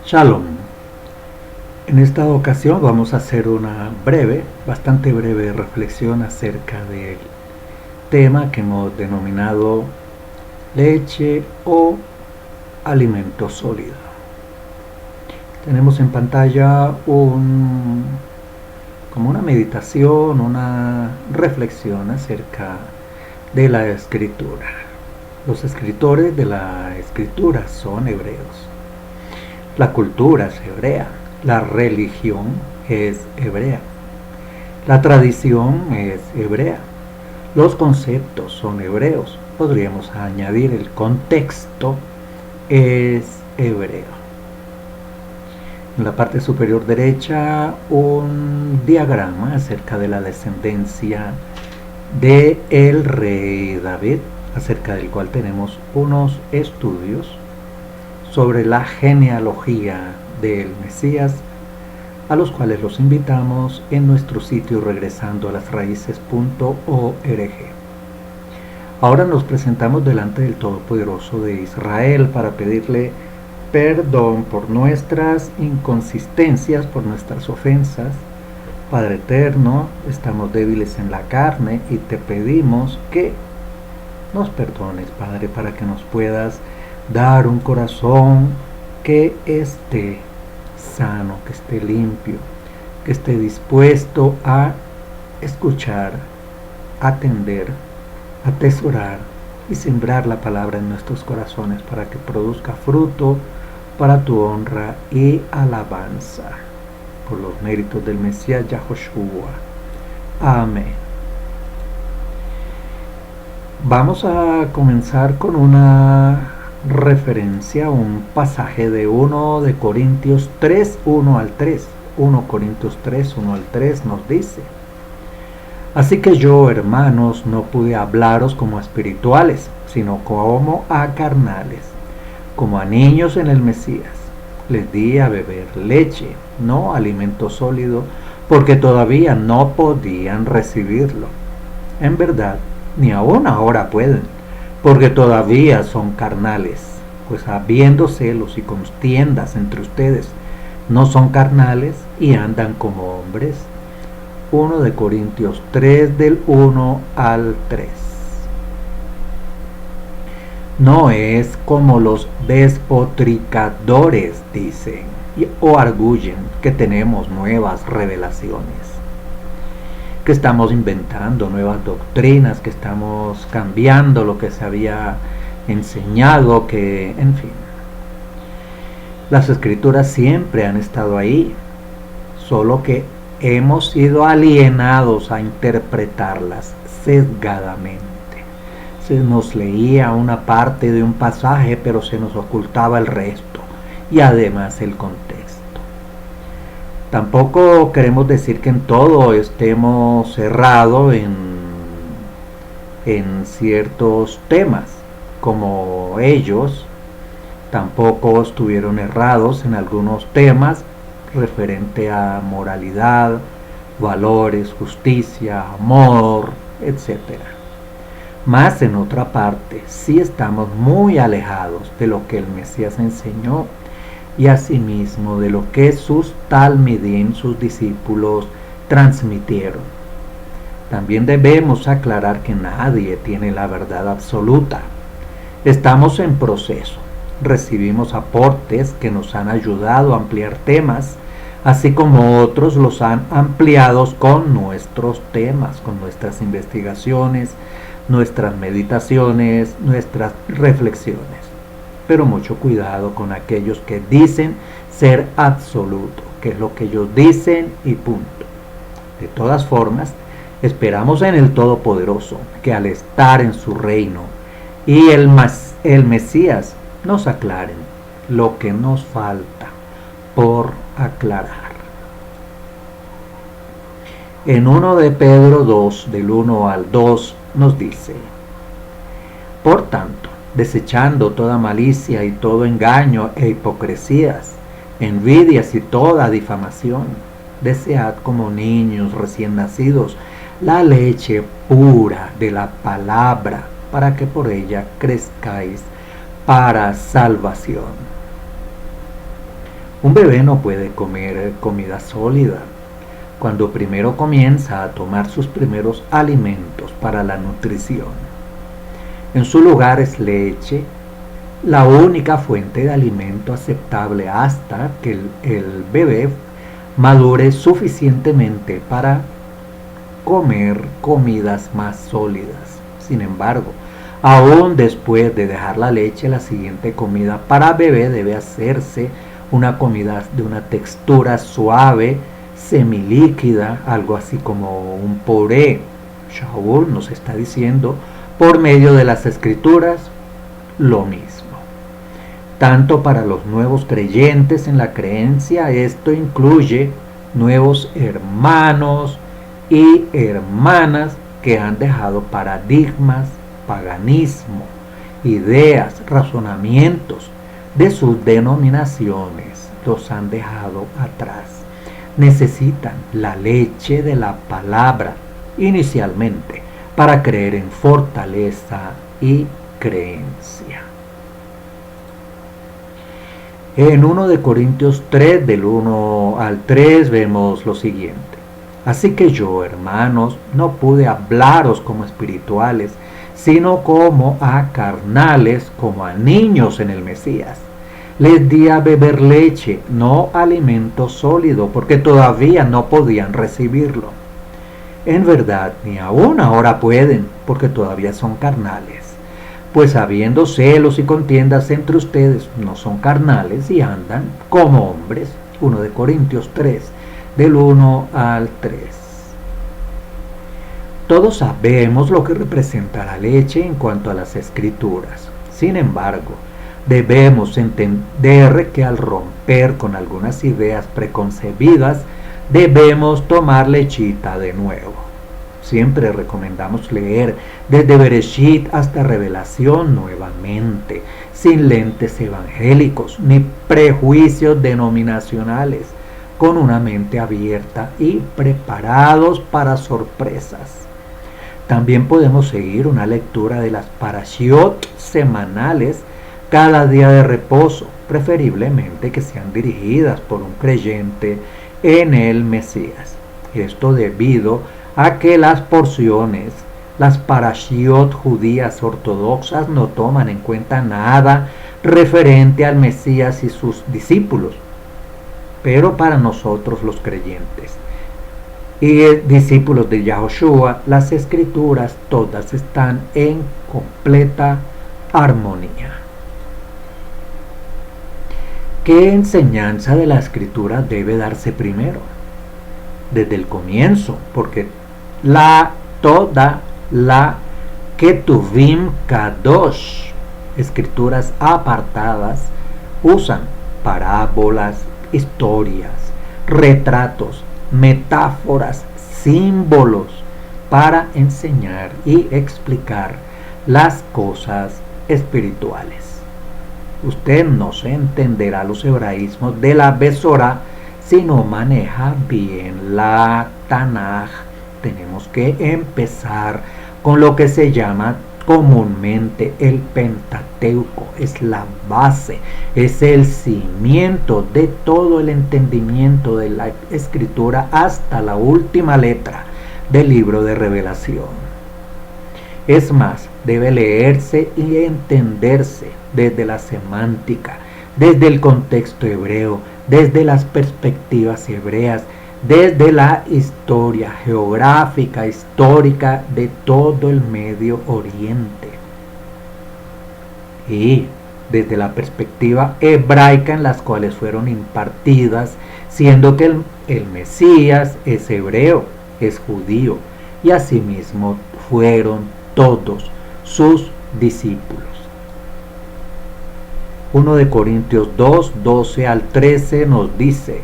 Shalom. En esta ocasión vamos a hacer una bastante breve reflexión acerca del tema que hemos denominado leche o alimento sólido. Tenemos en pantalla como una meditación, una reflexión acerca de la escritura. Los escritores de la escritura son hebreos. La cultura es hebrea, la religión es hebrea, la tradición es hebrea, los conceptos son hebreos, podríamos añadir el contexto es hebreo. En la parte superior derecha un diagrama acerca de la descendencia de el rey David, acerca del cual tenemos unos estudios sobre la genealogía del Mesías, a los cuales los invitamos en nuestro sitio regresando a las raíces.org. Ahora nos presentamos delante del Todopoderoso de Israel para pedirle perdón por nuestras inconsistencias, por nuestras ofensas. Padre eterno, estamos débiles en la carne y te pedimos que nos perdones, Padre, para que nos puedas dar un corazón que esté sano, que esté limpio, que esté dispuesto a escuchar, atender, atesorar y sembrar la palabra en nuestros corazones para que produzca fruto para tu honra y alabanza. Por los méritos del Mesías Yahoshua. Amén. Vamos a comenzar con una referencia a un pasaje de 1 de Corintios 3, 1 al 3. 1 Corintios 3, 1 al 3 nos dice: Así que yo, hermanos, no pude hablaros como a espirituales, sino como a carnales, como a niños en el Mesías. Les di a beber leche, no alimento sólido, porque todavía no podían recibirlo. En verdad, ni aún ahora pueden, porque todavía son carnales, pues habiendo celos y contiendas entre ustedes, no son carnales y andan como hombres. 1 de Corintios 3 del 1 al 3. No es como los despotricadores dicen o arguyen que tenemos nuevas revelaciones, que estamos inventando nuevas doctrinas, que estamos cambiando lo que se había enseñado, que, en fin. Las escrituras siempre han estado ahí, solo que hemos sido alienados a interpretarlas sesgadamente. Se nos leía una parte de un pasaje, pero se nos ocultaba el resto, y además el contexto. Tampoco queremos decir que en todo estemos cerrados en ciertos temas, como ellos tampoco estuvieron errados en algunos temas referente a moralidad, valores, justicia, amor, etc. Más en otra parte, sí estamos muy alejados de lo que el Mesías enseñó y asimismo de lo que sus talmidim, sus discípulos, transmitieron. También debemos aclarar que nadie tiene la verdad absoluta. Estamos en proceso. Recibimos aportes que nos han ayudado a ampliar temas, así como otros los han ampliado con nuestros temas, con nuestras investigaciones, nuestras meditaciones, nuestras reflexiones. Pero mucho cuidado con aquellos que dicen ser absoluto, que es lo que ellos dicen y punto. De todas formas, esperamos en el Todopoderoso que al estar en su reino y el Mesías nos aclaren lo que nos falta por aclarar. En 1 de Pedro 2, del 1 al 2, nos dice: Por tanto, desechando toda malicia y todo engaño e hipocresías, envidias y toda difamación, desead como niños recién nacidos la leche pura de la palabra, para que por ella crezcáis para salvación. Un bebé no puede comer comida sólida. Cuando primero comienza a tomar sus primeros alimentos para la nutrición, en su lugar es leche, la única fuente de alimento aceptable hasta que el bebé madure suficientemente para comer comidas más sólidas. Sin embargo, aún después de dejar la leche, la siguiente comida para bebé debe hacerse una comida de una textura suave, semilíquida, algo así como un puré. Shaul nos está diciendo por medio de las escrituras lo mismo. Tanto para los nuevos creyentes en la creencia, esto incluye nuevos hermanos y hermanas que han dejado paradigmas, paganismo, ideas, razonamientos de sus denominaciones, los han dejado atrás. Necesitan la leche de la palabra inicialmente para creer en fortaleza y creencia. En 1 de Corintios 3, del 1 al 3, vemos lo siguiente. Así que yo, hermanos, no pude hablaros como espirituales, sino como a carnales, como a niños en el Mesías. Les di a beber leche, no alimento sólido, porque todavía no podían recibirlo. En verdad, ni aún ahora pueden, porque todavía son carnales. Pues habiendo celos y contiendas entre ustedes, no son carnales y andan como hombres. 1 de Corintios 3, del 1 al 3. Todos sabemos lo que representa la leche en cuanto a las escrituras. Sin embargo, debemos entender que al romper con algunas ideas preconcebidas, debemos tomar lechita de nuevo. Siempre recomendamos leer desde Bereshit hasta Revelación nuevamente, sin lentes evangélicos ni prejuicios denominacionales, con una mente abierta y preparados para sorpresas. También podemos seguir una lectura de las parashiot semanales cada día de reposo, preferiblemente que sean dirigidas por un creyente en el Mesías. Esto debido a que las porciones, las parashiot judías ortodoxas no toman en cuenta nada referente al Mesías y sus discípulos. Pero para nosotros los creyentes y discípulos de Yahoshua, las escrituras todas están en completa armonía. ¿Qué enseñanza de la escritura debe darse primero? Desde el comienzo, porque toda la Ketuvim Kadosh, escrituras apartadas, usan parábolas, historias, retratos, metáforas, símbolos para enseñar y explicar las cosas espirituales. Usted no se entenderá los hebraísmos de la Besorá si no maneja bien la Tanaj. Tenemos que empezar con lo que se llama comúnmente el Pentateuco. Es la base, es el cimiento de todo el entendimiento de la escritura hasta la última letra del libro de Revelación. Es más, debe leerse y entenderse desde la semántica, desde el contexto hebreo, desde las perspectivas hebreas, desde la historia geográfica, histórica de todo el Medio Oriente y desde la perspectiva hebraica en las cuales fueron impartidas, siendo que el Mesías es hebreo, es judío, y asimismo fueron todos sus discípulos. 1 de Corintios 2, 12 al 13 nos dice: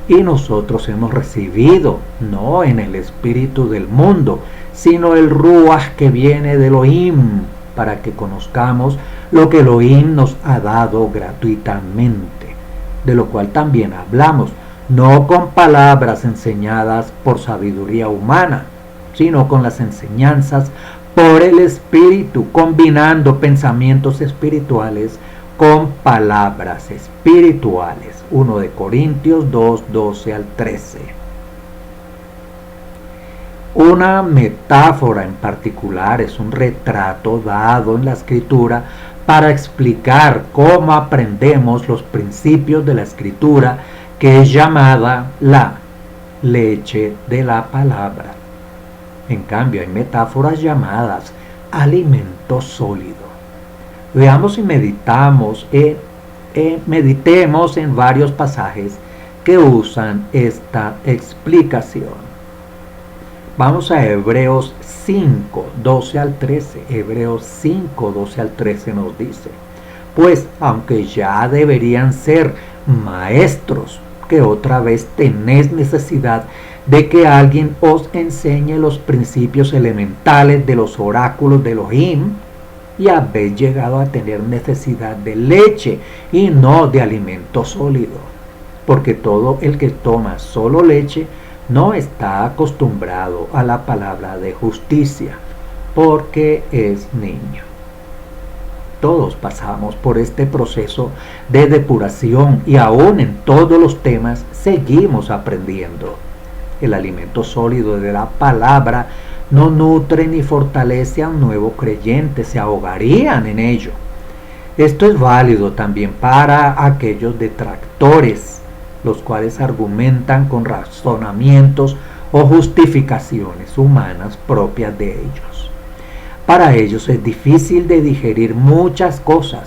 y nosotros hemos recibido, no en el espíritu del mundo, sino el Ruach que viene de Elohim, para que conozcamos lo que Elohim nos ha dado gratuitamente, de lo cual también hablamos, no con palabras enseñadas por sabiduría humana, sino con las enseñanzas por el Espíritu, combinando pensamientos espirituales con palabras espirituales. 1 de Corintios 2, 12 al 13. Una metáfora en particular es un retrato dado en la escritura para explicar cómo aprendemos los principios de la escritura, que es llamada la leche de la palabra. En cambio, hay metáforas llamadas alimento sólido. Veamos y meditemos en varios pasajes que usan esta explicación. Vamos a Hebreos 5, 12 al 13. Hebreos 5, 12 al 13 nos dice: pues aunque ya deberían ser maestros, que otra vez tenéis necesidad de que alguien os enseñe los principios elementales de los oráculos de Elohim, y habéis llegado a tener necesidad de leche y no de alimento sólido, porque todo el que toma solo leche no está acostumbrado a la palabra de justicia, porque es niño. Todos pasamos por este proceso de depuración y aún en todos los temas seguimos aprendiendo. El alimento sólido de la palabra no nutre ni fortalece a un nuevo creyente, se ahogarían en ello. Esto es válido también para aquellos detractores, los cuales argumentan con razonamientos o justificaciones humanas propias de ellos. Para ellos es difícil de digerir muchas cosas,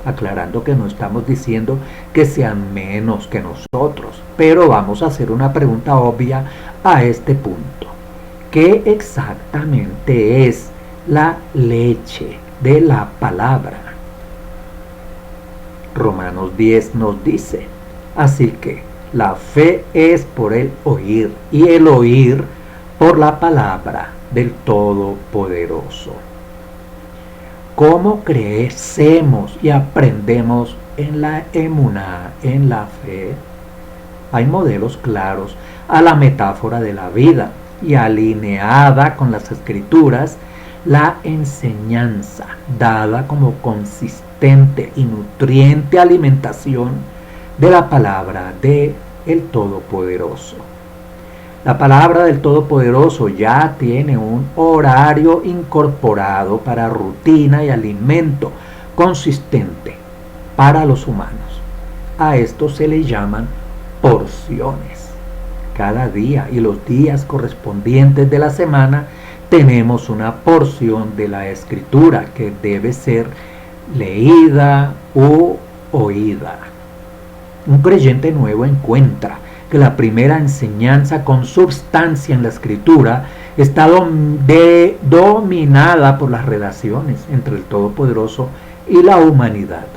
aclarando que no estamos diciendo que sean menos que nosotros, pero vamos a hacer una pregunta obvia a este punto. ¿Qué exactamente es la leche de la palabra? Romanos 10 nos dice: así que la fe es por el oír, y el oír por la palabra del Todopoderoso. ¿Cómo crecemos y aprendemos en la emuná, en la fe? Hay modelos claros a la metáfora de la vida, y alineada con las escrituras, la enseñanza dada como consistente y nutriente alimentación de la palabra de el Todopoderoso. La palabra del Todopoderoso ya tiene un horario incorporado para rutina y alimento consistente para los humanos. A esto se le llaman porciones. Cada día y los días correspondientes de la semana tenemos una porción de la escritura que debe ser leída u oída. Un creyente nuevo encuentra que la primera enseñanza con substancia en la escritura está dominada por las relaciones entre el Todopoderoso y la humanidad,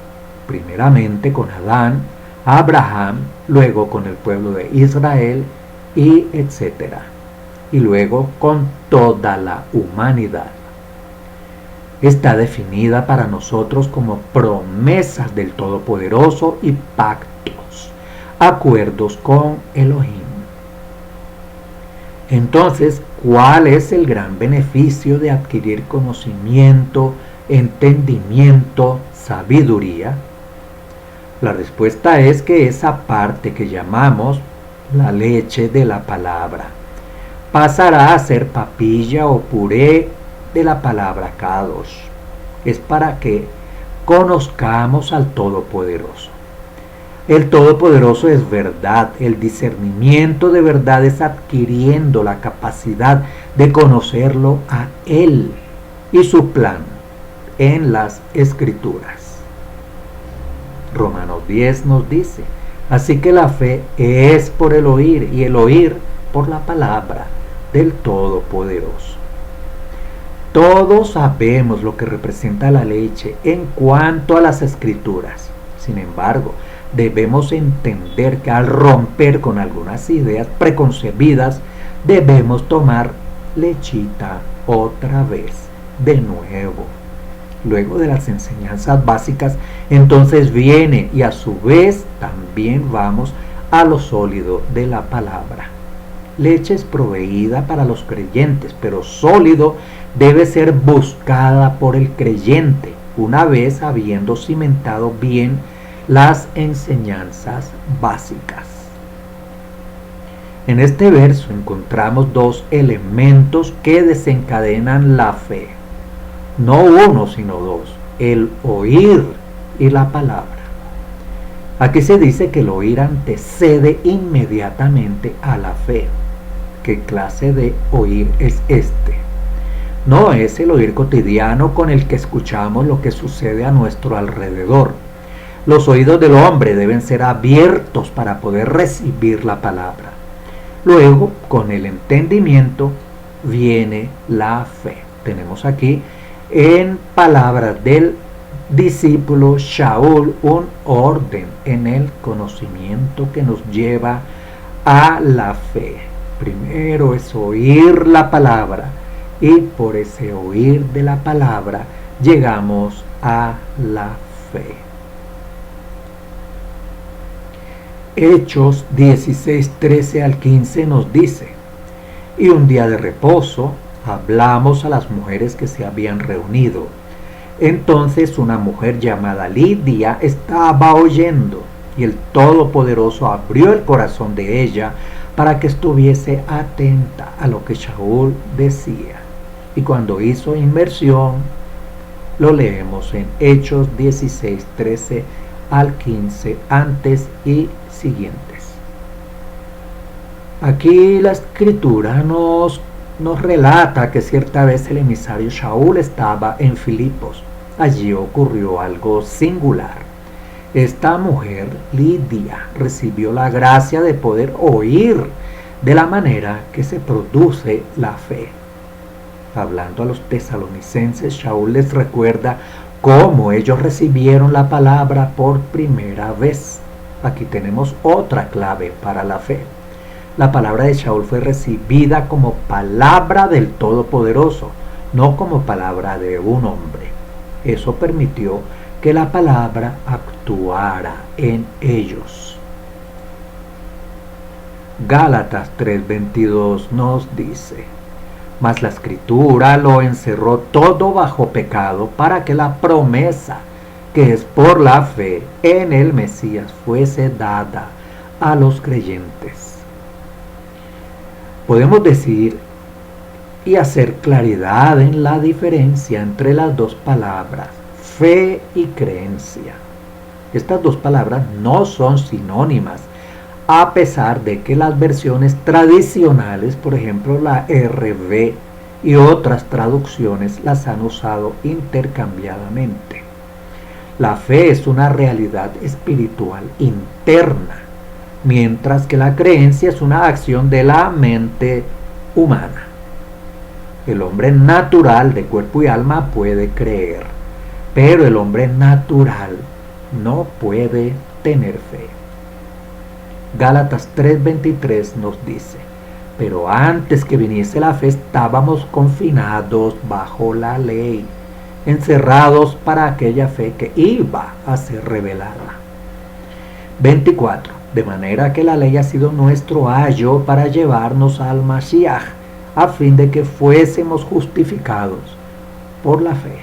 primeramente con Adán, Abraham, luego con el pueblo de Israel, y etcétera, y luego con toda la humanidad. Está definida para nosotros como promesas del Todopoderoso y pactos, acuerdos con Elohim. Entonces, ¿cuál es el gran beneficio de adquirir conocimiento, entendimiento, sabiduría? La respuesta es que esa parte que llamamos la leche de la palabra pasará a ser papilla o puré de la palabra Kadosh. Es para que conozcamos al Todopoderoso. El Todopoderoso es verdad. El discernimiento de verdad es adquiriendo la capacidad de conocerlo a Él y su plan en las Escrituras. Romanos 10 nos dice: así que la fe es por el oír, y el oír por la palabra del Todopoderoso. Todos sabemos lo que representa la leche en cuanto a las escrituras. Sin embargo, debemos entender que al romper con algunas ideas preconcebidas, debemos tomar lechita otra vez, de nuevo. Luego de las enseñanzas básicas, entonces viene, y a su vez también vamos a lo sólido de la palabra. Leche es proveída para los creyentes, pero sólido debe ser buscada por el creyente, una vez habiendo cimentado bien las enseñanzas básicas. En este verso encontramos dos elementos que desencadenan la fe. No uno, sino dos: el oír y la palabra. Aquí se dice que el oír antecede inmediatamente a la fe. ¿Qué clase de oír es este? No es el oír cotidiano con el que escuchamos lo que sucede a nuestro alrededor. Los oídos del hombre deben ser abiertos para poder recibir la palabra. Luego, con el entendimiento, viene la fe. Tenemos aquí, en palabras del discípulo Shaul, un orden en el conocimiento que nos lleva a la fe. Primero es oír la palabra, y por ese oír de la palabra llegamos a la fe. Hechos 16, 13 al 15 nos dice: y un día de reposo hablamos a las mujeres que se habían reunido. Entonces una mujer llamada Lidia estaba oyendo, y el Todopoderoso abrió el corazón de ella para que estuviese atenta a lo que Shaul decía. Y cuando hizo inmersión, lo leemos en Hechos 16, 13 al 15, antes y siguientes. Aquí la escritura nos relata que cierta vez el emisario Shaul estaba en Filipos. Allí ocurrió algo singular. Esta mujer, Lidia, recibió la gracia de poder oír de la manera que se produce la fe. Hablando a los tesalonicenses, Shaul les recuerda cómo ellos recibieron la palabra por primera vez. Aquí tenemos otra clave para la fe. La palabra de Shaul fue recibida como palabra del Todopoderoso, no como palabra de un hombre. Eso permitió que la palabra actuara en ellos. Gálatas 3:22 nos dice: mas la escritura lo encerró todo bajo pecado, para que la promesa, que es por la fe en el Mesías, fuese dada a los creyentes. Podemos decir y hacer claridad en la diferencia entre las dos palabras, fe y creencia. Estas dos palabras no son sinónimas, a pesar de que las versiones tradicionales, por ejemplo la RV y otras traducciones, las han usado intercambiadamente. La fe es una realidad espiritual interna, mientras que la creencia es una acción de la mente humana. El hombre natural de cuerpo y alma puede creer, pero el hombre natural no puede tener fe. Gálatas 3:23 nos dice: pero antes que viniese la fe estábamos confinados bajo la ley, encerrados para aquella fe que iba a ser revelada. 24. De manera que la ley ha sido nuestro ayo para llevarnos al Mashiach, a fin de que fuésemos justificados por la fe.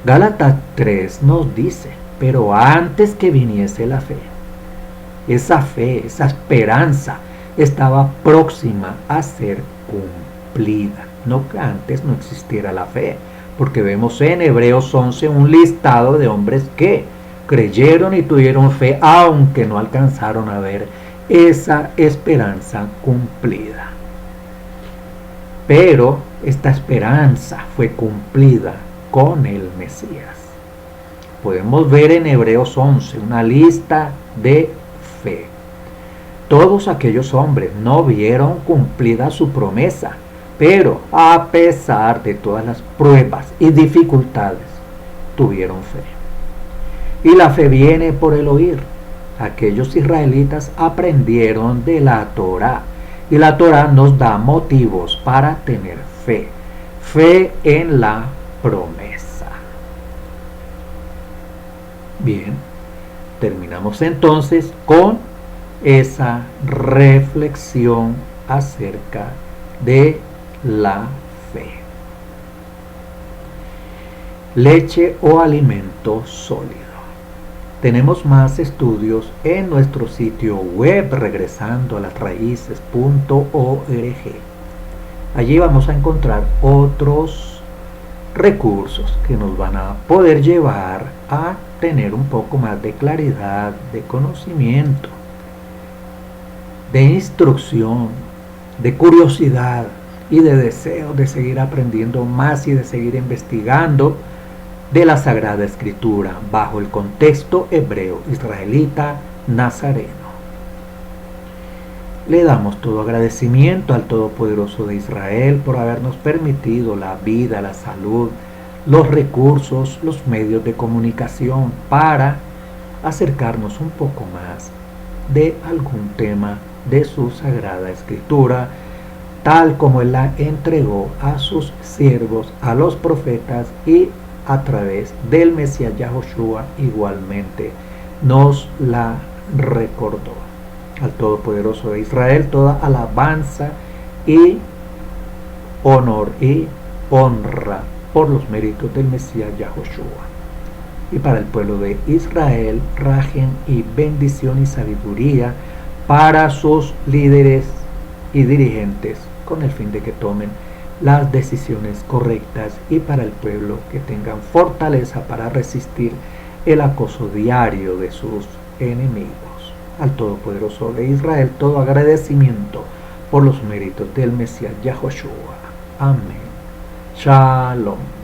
Gálatas 3 nos dice: pero antes que viniese la fe. Esa fe, esa esperanza, estaba próxima a ser cumplida. No que antes no existiera la fe, porque vemos en Hebreos 11 un listado de hombres que creyeron y tuvieron fe, aunque no alcanzaron a ver esa esperanza cumplida. Pero esta esperanza fue cumplida con el Mesías. Podemos ver en Hebreos 11 una lista de fe. Todos aquellos hombres no vieron cumplida su promesa, pero a pesar de todas las pruebas y dificultades, tuvieron fe. Y la fe viene por el oír. Aquellos israelitas aprendieron de la Torá, y la Torá nos da motivos para tener fe. Fe en la promesa. Bien, terminamos entonces con esa reflexión acerca de la fe. leche o alimento sólido. Tenemos más estudios en nuestro sitio web regresando a las raíces.org. Allí vamos a encontrar otros recursos que nos van a poder llevar a tener un poco más de claridad, de conocimiento, de instrucción, de curiosidad y de deseo de seguir aprendiendo más y de seguir investigando de la Sagrada Escritura bajo el contexto hebreo, israelita, nazareno. Le damos todo agradecimiento al Todopoderoso de Israel por habernos permitido la vida, la salud, los recursos, los medios de comunicación para acercarnos un poco más de algún tema de su Sagrada Escritura, tal como Él la entregó a sus siervos, a los profetas y a través del Mesías Yahoshua igualmente nos la recordó. Al Todopoderoso de Israel toda alabanza y honor y honra por los méritos del Mesías Yahoshua. Y para el pueblo de Israel, rajen y bendición y sabiduría para sus líderes y dirigentes, con el fin de que tomen las decisiones correctas, y para el pueblo que tengan fortaleza para resistir el acoso diario de sus enemigos. Al Todopoderoso de Israel todo agradecimiento por los méritos del Mesías Yahoshua. Amén. Shalom.